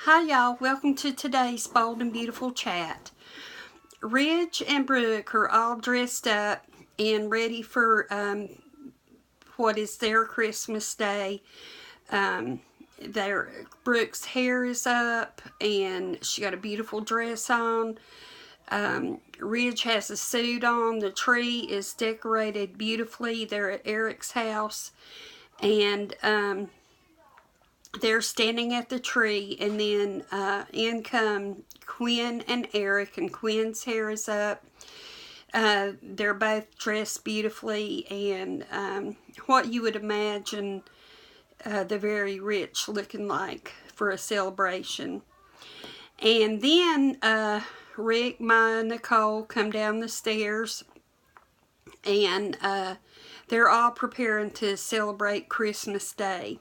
Hi y'all, welcome to today's Bold and Beautiful Chat. Ridge and Brook are all dressed up and ready for what is their Christmas Day. Brook's hair is up and she got a beautiful dress on. Ridge has a suit on. The tree is decorated beautifully. They're at Eric's house and they're standing at the tree, and then in come Quinn and Eric, and Quinn's hair is up. They're both dressed beautifully, and what you would imagine the very rich looking like for a celebration. And then Rick, Maya, and Nicole come down the stairs, and they're all preparing to celebrate Christmas Day.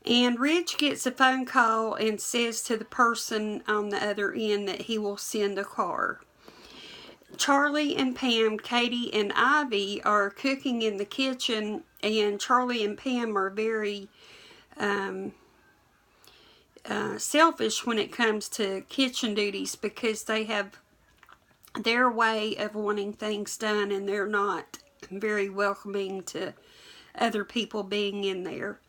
And Ridge gets a phone call and says to the person on the other end that he will send a car. Charlie and Pam, Katie and Ivy are cooking in the kitchen, and Charlie and Pam are very selfish when it comes to kitchen duties because they have their way of wanting things done, and they're not very welcoming to other people being in there.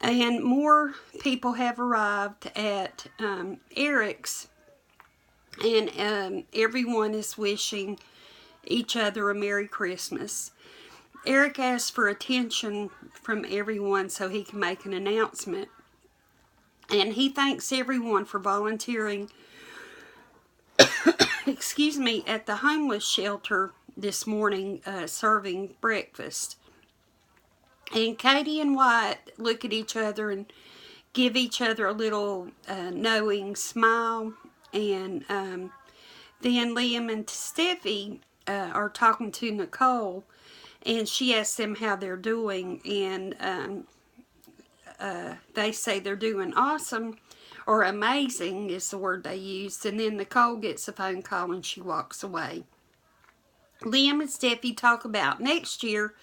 And more people have arrived at Eric's, and everyone is wishing each other a Merry Christmas. Eric asks for attention from everyone so he can make an announcement. And he thanks everyone for volunteering, at the homeless shelter this morning, serving breakfast. And Katie and Wyatt look at each other and give each other a little knowing smile. And then Liam and Steffi are talking to Nicole, and she asks them how they're doing. And they say they're doing awesome, or amazing is the word they used. And then Nicole gets a phone call and she walks away. Liam and Steffi talk about next year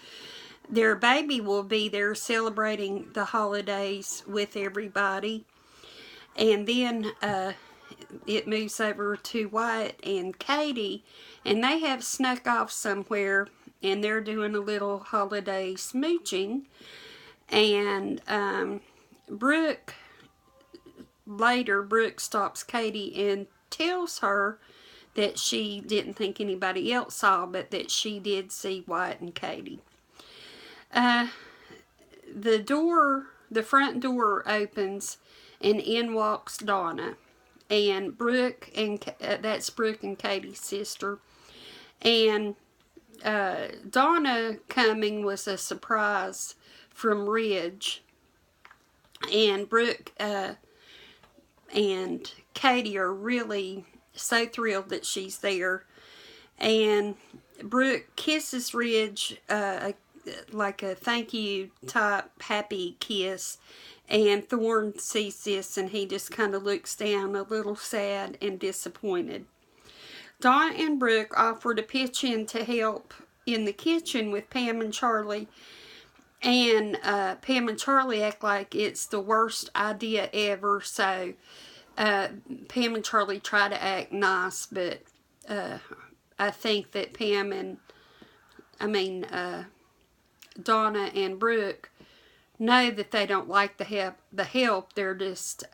their baby will be there celebrating the holidays with everybody. And then it moves over to Wyatt and Katie, and they have snuck off somewhere, and they're doing a little holiday smooching. And Brook stops Katie and tells her that she didn't think anybody else saw, but that she did see Wyatt and Katie. The front door opens, and in walks Donna, and Brook, and that's Brook and Katie's sister. And Donna coming was a surprise from Ridge, and Brook and Katie are really so thrilled that she's there. And Brook kisses Ridge like a thank you type happy kiss, and Thorn sees this and he just kind of looks down a little sad and disappointed. Donna and Brook offer to pitch in to help in the kitchen with Pam and Charlie, and Pam and Charlie act like it's the worst idea ever, so Pam and Charlie try to act nice, but I think that Donna and Brook know that they don't like the help. They're just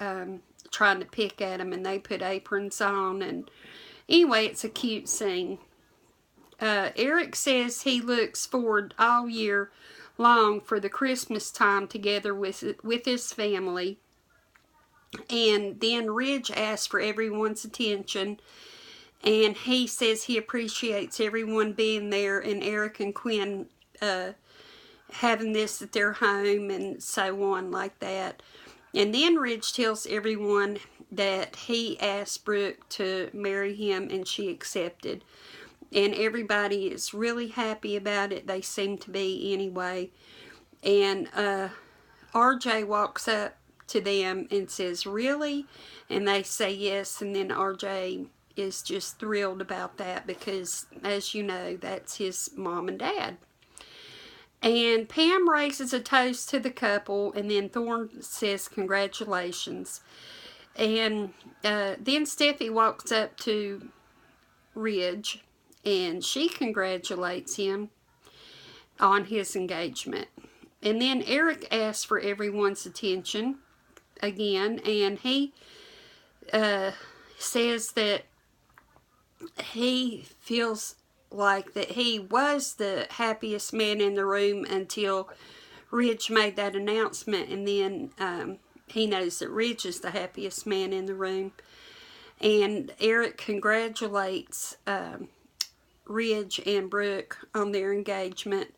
trying to pick at them, and they put aprons on. And anyway, it's a cute scene. Eric says he looks forward all year long for the Christmas time together with his family. And then Ridge asks for everyone's attention, and he says he appreciates everyone being there, and Eric and Quinn having this at their home, and so on like that. And then Ridge tells everyone that he asked Brook to marry him, and she accepted. And everybody is really happy about it. They seem to be anyway. And RJ walks up to them and says, "Really?" And they say yes, and then RJ is just thrilled about that because, as you know, that's his mom and dad. And Pam raises a toast to the couple, and then Thorn says congratulations. And then Steffi walks up to Ridge, and she congratulates him on his engagement. And then Eric asks for everyone's attention again, and he says that he feels like that he was the happiest man in the room until Ridge made that announcement, and then he knows that Ridge is the happiest man in the room. And Eric congratulates Ridge and Brook on their engagement.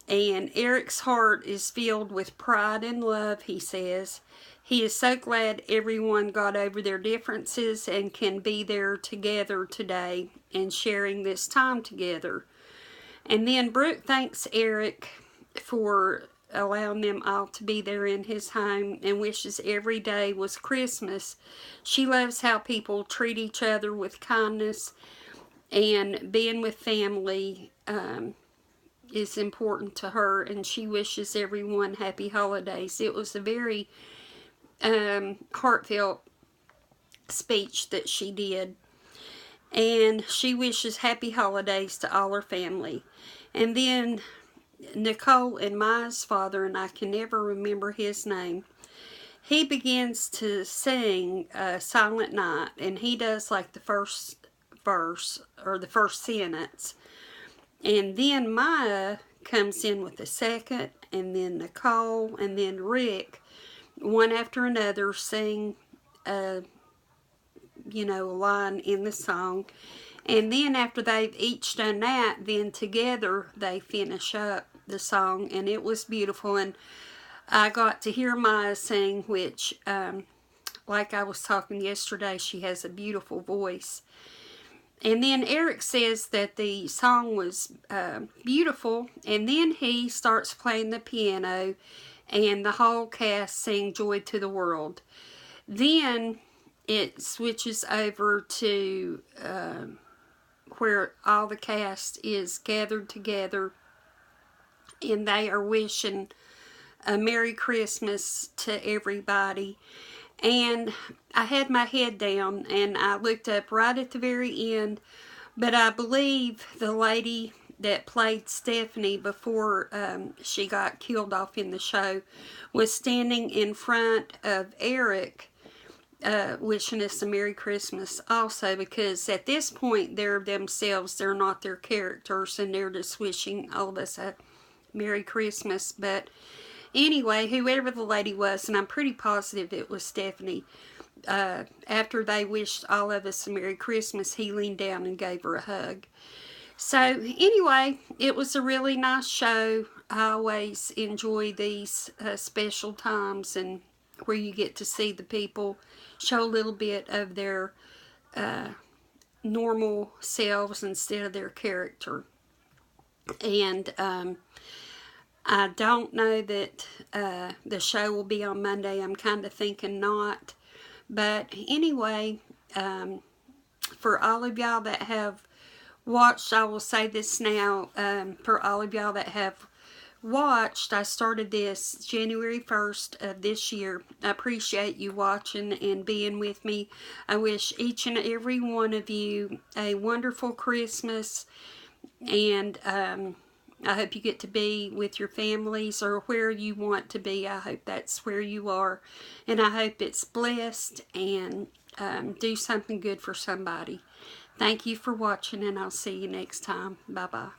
And Eric's heart is filled with pride and love, he says. He is so glad everyone got over their differences and can be there together today and sharing this time together. And then Brook thanks Eric for allowing them all to be there in his home and wishes every day was Christmas. She loves how people treat each other with kindness, and being with family is important to her, and she wishes everyone happy holidays. It was a very heartfelt speech that she did, and she wishes happy holidays to all her family. And then Nicole and Maya's father, and I can never remember his name, he begins to sing Silent Night, and he does like the first verse or the first sentence, and then Maya comes in with the second, and then Nicole, and then Rick, one after another, sing a line in the song. And then after they've each done that, then together they finish up the song, and it was beautiful. And I got to hear Maya sing, which, like I was talking yesterday, she has a beautiful voice. And then Eric says that the song was beautiful, and then he starts playing the piano, and the whole cast sing Joy to the World. Then it switches over to where all the cast is gathered together, and they are wishing a Merry Christmas to everybody. And I had my head down, and I looked up right at the very end, but I believe the lady that played Stephanie before she got killed off in the show was standing in front of Eric wishing us a Merry Christmas also, because at this point they're themselves, they're not their characters, and they're just wishing all of us a Merry Christmas. But anyway, whoever the lady was, and I'm pretty positive it was Stephanie, after they wished all of us a Merry Christmas, he leaned down and gave her a hug. So anyway, it was a really nice show. I always enjoy these special times, and where you get to see the people show a little bit of their normal selves instead of their character. And I don't know that the show will be on Monday. I'm kind of thinking not. But anyway, for all of y'all that have watched, I will say this now, for all of y'all that have watched, I started this January 1st of this year. I appreciate you watching and being with me. I wish each and every one of you a wonderful Christmas, and I hope you get to be with your families or where you want to be. I hope that's where you are, and I hope it's blessed, and do something good for somebody. Thank you for watching, and I'll see you next time. Bye-bye.